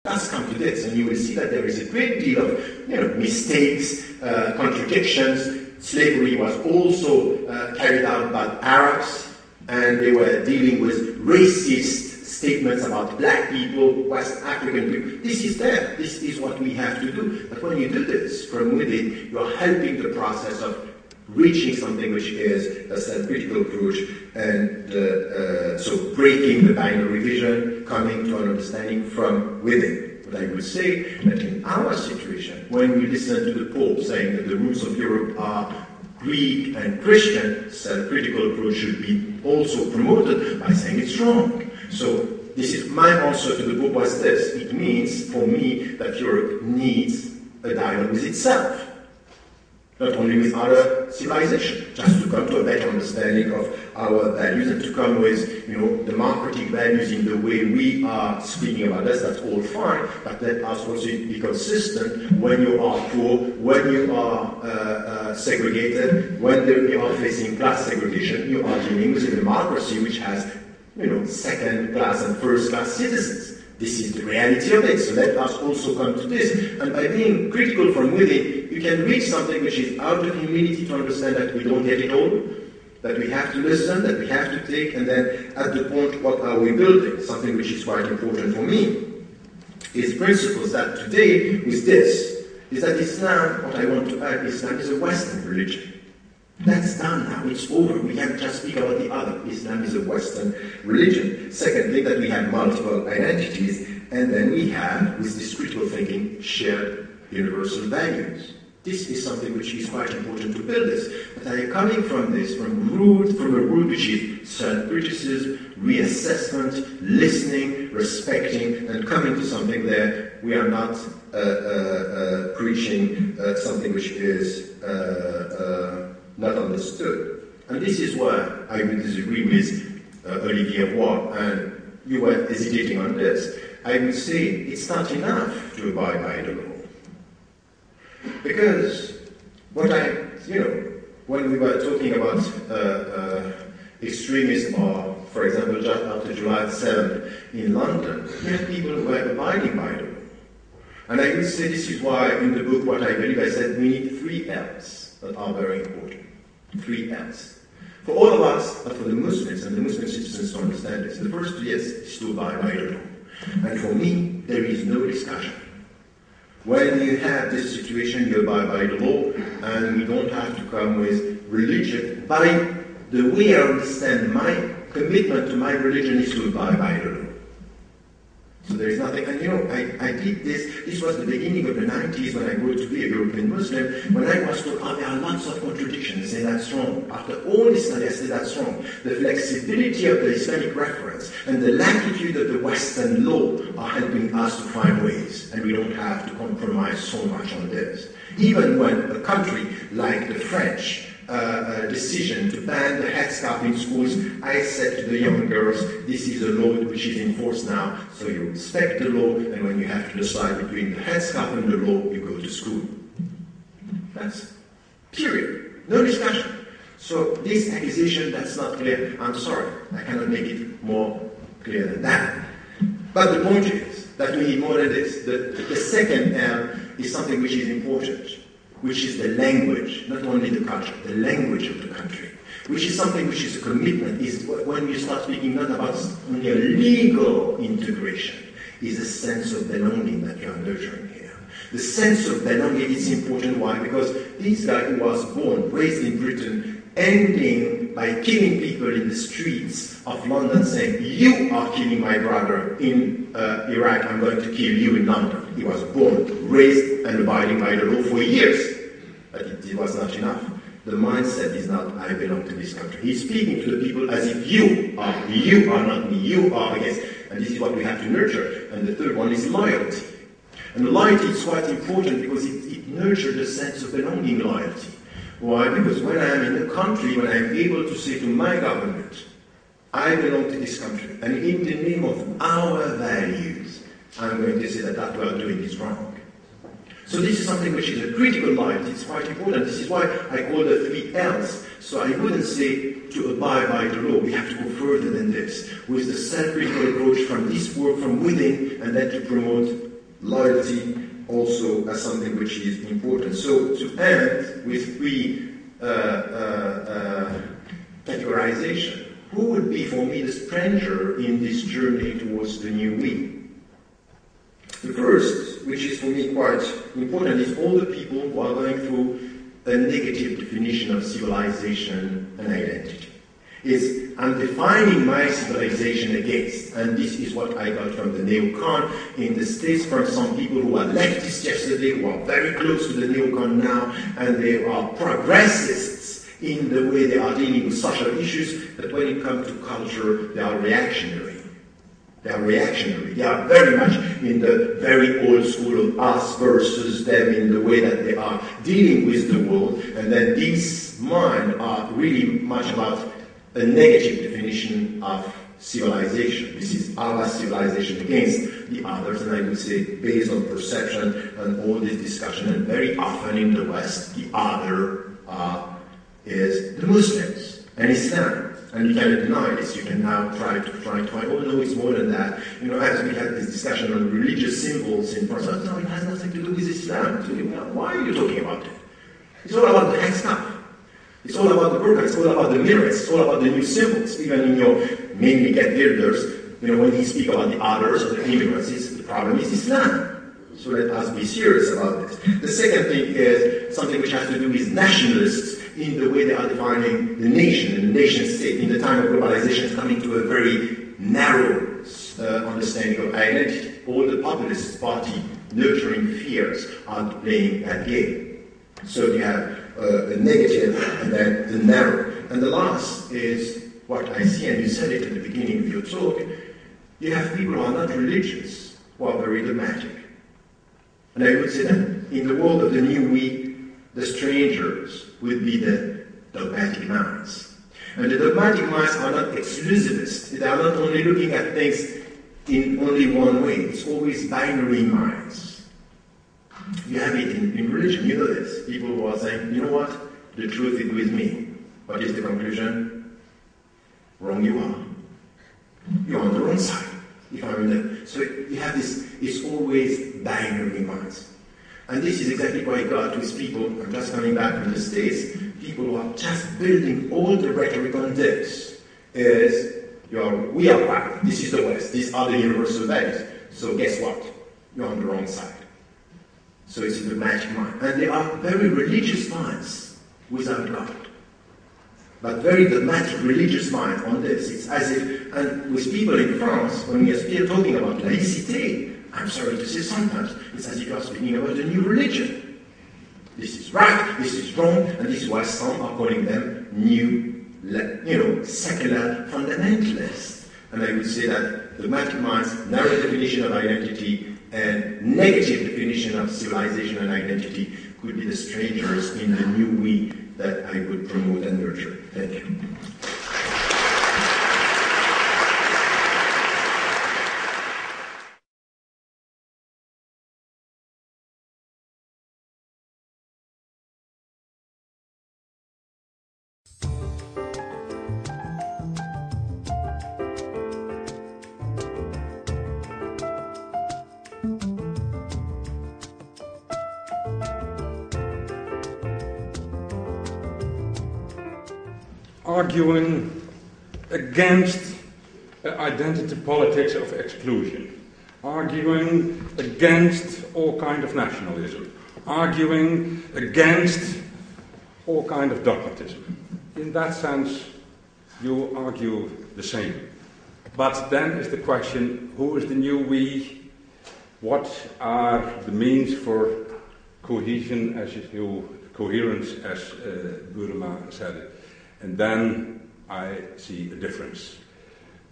does come to this, and you will see that there is a great deal of mistakes, contradictions. Slavery was also carried out by Arabs, and they were dealing with racist statements about black people, West African people. This is there. This is what we have to do. But when you do this from within, you are helping the process of reaching something which is a self-critical approach, and so breaking the binary vision, coming to an understanding from within. But I would say that in our situation, when we listen to the Pope saying that the roots of Europe are Greek and Christian, self-critical approach should be also promoted by saying it's wrong. So this is my answer to the Pope was this. It means, for me, that Europe needs a dialogue with itself, not only with other civilizations, just to come to a better understanding of our values and to come with, democratic values in the way we are speaking about this. That's all fine, but let us also be consistent when you are poor, when you are segregated, when you are facing class segregation, you are dealing with a democracy which has, second-class and first-class citizens. This is the reality of it, so let us also come to this. And by being critical from within, you can reach something which is out of humility to understand that we don't get it all, that we have to listen, that we have to take, and then at the point, what are we building? Something which is quite important for me is principles that today, with this, is that Islam, what I want to add, Islam is a Western religion. That's done now, it's over. We can't just speak about the other. Islam is a Western religion. Secondly, that we have multiple identities, and then we have, with this critical thinking, shared universal values. This is something which is quite important to build this. But I am coming from this, from a root which is self-criticism, reassessment, listening, respecting, and coming to something there. We are not preaching something which is not understood. And this is where I would disagree with Olivier Roy, and you were hesitating on this. I would say it's not enough to abide by the law. Because when we were talking about extremism, or for example, just after July 7th in London, we had people who were abiding by the law. And I would say this is why in the book, what I believe I said, we need 3 L's that are very important. 3 L's. For all of us, but for the Muslims and the Muslim citizens to understand this, the first yes is to abide by the law. And for me, there is no discussion. When you have this situation, you abide by the law, and we don't have to come with religion. By the way I understand my commitment to my religion is to abide by the law. So there is nothing, and I did this was the beginning of the 90s when I grew to be a European Muslim, when I was told, there are lots of contradictions, I say that's wrong. After all this study, I say that's wrong. The flexibility of the Islamic reference and the latitude of the Western law are helping us to find ways, and we don't have to compromise so much on this. Even when a country like the French decision to ban the headscarf in schools, I said to the young girls, this is a law which is in force now, so you respect the law, and when you have to decide between the headscarf and the law, you go to school. That's period. No discussion. So this accusation that's not clear, I'm sorry, I cannot make it more clear than that. But the point is that we need more than this. The second L is something which is important, which is the language, not only the culture, the language of the country, which is something which is a commitment, is when you start speaking not about only a legal integration, is a sense of belonging that you are nurturing here. The sense of belonging is important. Why? Because this guy who was born, raised in Britain, ending by killing people in the streets of London, saying, you are killing my brother in Iraq, I'm going to kill you in London. He was born, raised, and abiding by the law for years. But it was not enough. The mindset is not, I belong to this country. He's speaking to the people as if you are not me, you are against. And this is what we have to nurture. And the third one is loyalty. And loyalty is quite important because it nurtures the sense of belonging, loyalty. Why? Because when I am in a country, when I am able to say to my government, I belong to this country, and in the name of our values, I'm going to say that what we are doing is wrong. So this is something which is a critical loyalty. It's quite important. This is why I call the 3 L's. So I wouldn't say to abide by the law. We have to go further than this, with the self-critical approach from this work from within, and then to promote loyalty also as something which is important. So to end with three categorization, who would be for me the stranger in this journey towards the new we? The first, which is for me quite important, is all the people who are going through a negative definition of civilization and identity. I'm defining my civilization against, and this is what I got from the neocon in the States, from some people who are leftists yesterday, who are very close to the neocon now, and they are progressists in the way they are dealing with social issues, but when it comes to culture, they are reactionary. They are reactionary. They are very much in the very old school of us versus them in the way that they are dealing with the world, and then these mine are really much about a negative definition of civilization. This is our civilization against the others, and I would say based on perception and all this discussion, and very often in the West, the other is the Muslims and Islam. And you cannot deny this. You can now try to find, oh no, it's more than that. You know, as we had this discussion on religious symbols in France, no, it has nothing to do with Islam. So, why are you talking about it? It's all about the stuff. It's all about the burqa, it's all about the mirrors, it's all about the new symbols. Even in your mainly get Wilders, when he speak about the others or the immigrants, the problem is Islam. So let us be serious about this. The second thing is something which has to do with nationalists in the way they are defining the nation and the nation state. In the time of globalization, it's coming to a very narrow understanding of identity. All the populist party nurturing fears are playing that game. So you have a negative and then the narrow. And the last is what I see, and you said it at the beginning of your talk, you have people who are not religious, who are very dogmatic. And I would say that in the world of the new we, the strangers would be the dogmatic minds. And the dogmatic minds are not exclusivist. They are not only looking at things in only one way. It's always binary minds. You have it in religion, you know this. People who are saying, you know what? The truth is with me. What is the conclusion? Wrong you are. You're on the wrong side. If I'm in the, so you have this, it's always binary minds. And this is exactly what I got with people, I'm just coming back from the States, people who are just building all the rhetoric on this. We are right, this is the West, these are the universal values. So guess what? You're on the wrong side. So it's a dogmatic mind. And they are very religious minds without God. But very dogmatic religious mind on this. It's as if, and with people in France, when we are still talking about laïcité, I'm sorry to say sometimes, it's as if you are speaking about a new religion. This is right, this is wrong, and this is why some are calling them new, secular fundamentalists. And I would say that dogmatic minds, narrow definition of identity, and negative definition of civilization and identity could be the strangers in the new we that I would promote and nurture. Thank you. Arguing against identity politics of exclusion, arguing against all kind of nationalism, arguing against all kind of dogmatism. In that sense, you argue the same. But then is the question, who is the new we? What are the means for cohesion, coherence, as Buruma said it? And then I see a difference.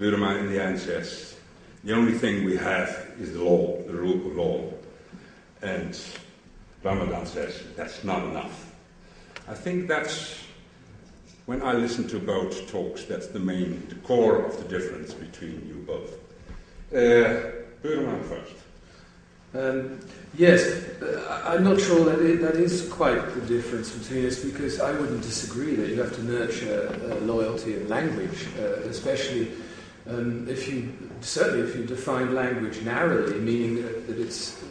Buruma in the end says, the only thing we have is the law, the rule of law. And Ramadan says, that's not enough. I think that's, when I listen to both talks, that's the core of the difference between you both. Buruma first. Yes, I'm not sure that is quite the difference between us, because I wouldn't disagree that you have to nurture loyalty in language, especially if you define language narrowly, meaning that it's